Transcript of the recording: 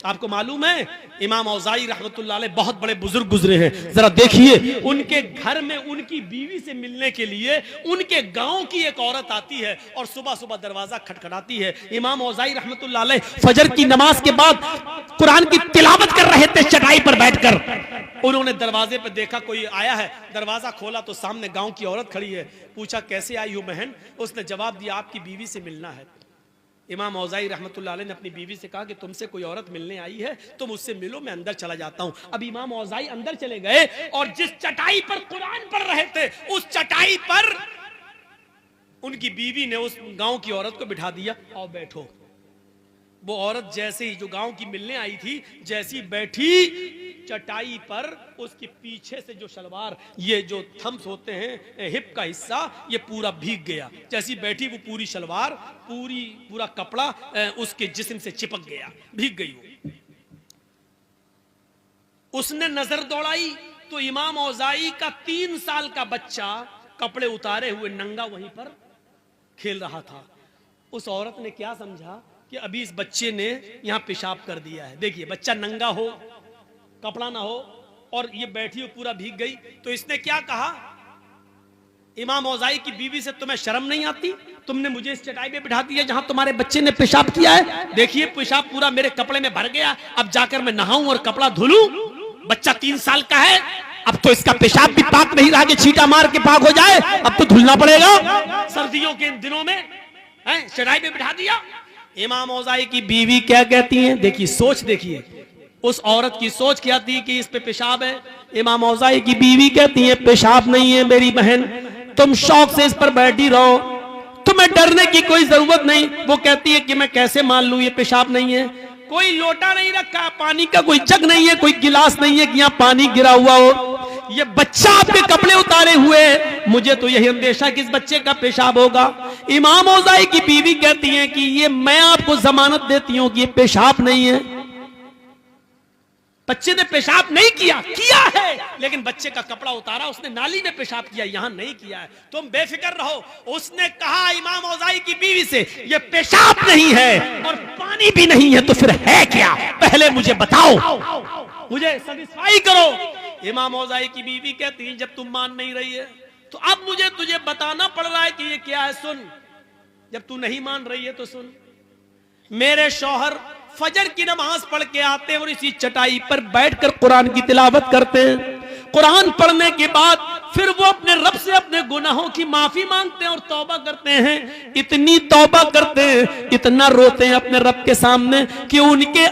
आपको मालूम है इमाम औज़ाई रहमतुल्लाह अलैह बहुत बड़े बुजुर्ग गुजरे हैं। जरा देखिए उनके घर में उनकी बीवी से मिलने के लिए उनके गांव की एक औरत आती है और सुबह सुबह दरवाजा खटखटाती है। इमाम औज़ाई रहमतुल्लाह अलैह फजर की नमाज के बाद कुरान की तिलावत कर रहे थे चटाई पर बैठकर। उन्होंने दरवाजे पर देखा कोई आया है, दरवाजा खोला तो सामने गांव की औरत खड़ी है। पूछा कैसे आई हो बहन? उसने जवाब दिया आपकी बीवी से मिलना है। इमाम औज़ाई रहमतुल्लाह अलैह ने अपनी बीवी से कहा कि तुमसे कोई औरत मिलने आई है, तुम उससे मिलो, मैं अंदर चला जाता हूं। अब इमाम औज़ाई अंदर चले गए और जिस चटाई पर कुरान पढ़ रहे थे उस चटाई पर उनकी बीवी ने उस गांव की औरत को बिठा दिया, आओ बैठो। वो औरत जैसे ही जो गांव की मिलने आई थी जैसी बैठी चटाई पर, उसके पीछे से जो शलवार, ये जो थम्स होते हैं हिप का हिस्सा, ये पूरा भीग गया। जैसी बैठी वो पूरी शलवार पूरा कपड़ा उसके जिस्म से चिपक गया, भीग गई वो। उसने नजर दौड़ाई तो इमाम औज़ाई का 3 साल का बच्चा कपड़े उतारे हुए नंगा वहीं पर खेल रहा था। उस औरत ने क्या समझा कि अभी इस बच्चे ने यहां पेशाब कर दिया है। देखिए बच्चा नंगा हो, कपड़ा ना हो और ये बैठी हो पूरा भीग गई, तो इसने क्या कहा इमाम औज़ाई की बीवी से, तुम्हें शर्म नहीं आती? तुमने मुझे इस चटाई पे बिठा दिया जहां तुम्हारे बच्चे ने पेशाब किया है। देखिए पेशाब पूरा मेरे कपड़े में भर गया, अब जाकर मैं नहाऊं और कपड़ा धुलूं। बच्चा 3 साल का है, अब तो इसका पेशाब भी पाक नहीं रहा कि छींटा मार के पाक हो जाए, अब तो धुलना पड़ेगा। सर्दियों के इन दिनों में चटाई पे बिठा दिया। इमाम औज़ाई की बीवी क्या कहती हैं? देखिए सोच, देखिए उस औरत की सोच क्या थी कि इस पे पेशाब है। इमाम औज़ाई की बीवी कहती है पेशाब नहीं है मेरी बहन, तुम शौक से इस पर बैठी रहो, तुम्हें डरने की कोई जरूरत नहीं। वो कहती है कि मैं कैसे मान लूं ये पेशाब नहीं है? कोई लोटा नहीं रखा, पानी का कोई जग नहीं है, कोई गिलास नहीं है कि यहाँ पानी गिरा हुआ हो। ये बच्चा आपके कपड़े उतारे हुए, मुझे तो यही अंदेशा कि इस बच्चे का पेशाब होगा। इमाम औज़ाई की बीवी कहती है कि ये मैं आपको जमानत देती हूं कि ये पेशाब नहीं है। बच्चे ने पेशाब नहीं किया है, लेकिन बच्चे का कपड़ा उतारा, उसने नाली में पेशाब किया, यहां नहीं किया है, तुम बेफिक्र रहो। उसने कहा इमाम औज़ाई की बीवी से, ये पेशाब नहीं है और पानी भी नहीं है, तो फिर है क्या? पहले मुझे बताओ, मुझे सैटिस्फाई करो। इमाम औज़ाई की बीवी कहती है जब तुम मान नहीं रही है तो अब मुझे तुझे बताना पड़ रहा है कि ये क्या है। सुन, जब तू नहीं मान रही है तो सुन, मेरे शौहर फजर की नमाज पढ़ के आते हैं और इसी चटाई पर बैठकर कुरान की तिलावत करते हैं। कुरान पढ़ने के बाद फिर वो अपने रब से अपने गुनाहों की माफी मांगते हैं और तौबा करते हैं। इतनी तौबा करते हैं, इतना रोते हैं अपने रब के सामने कि उनके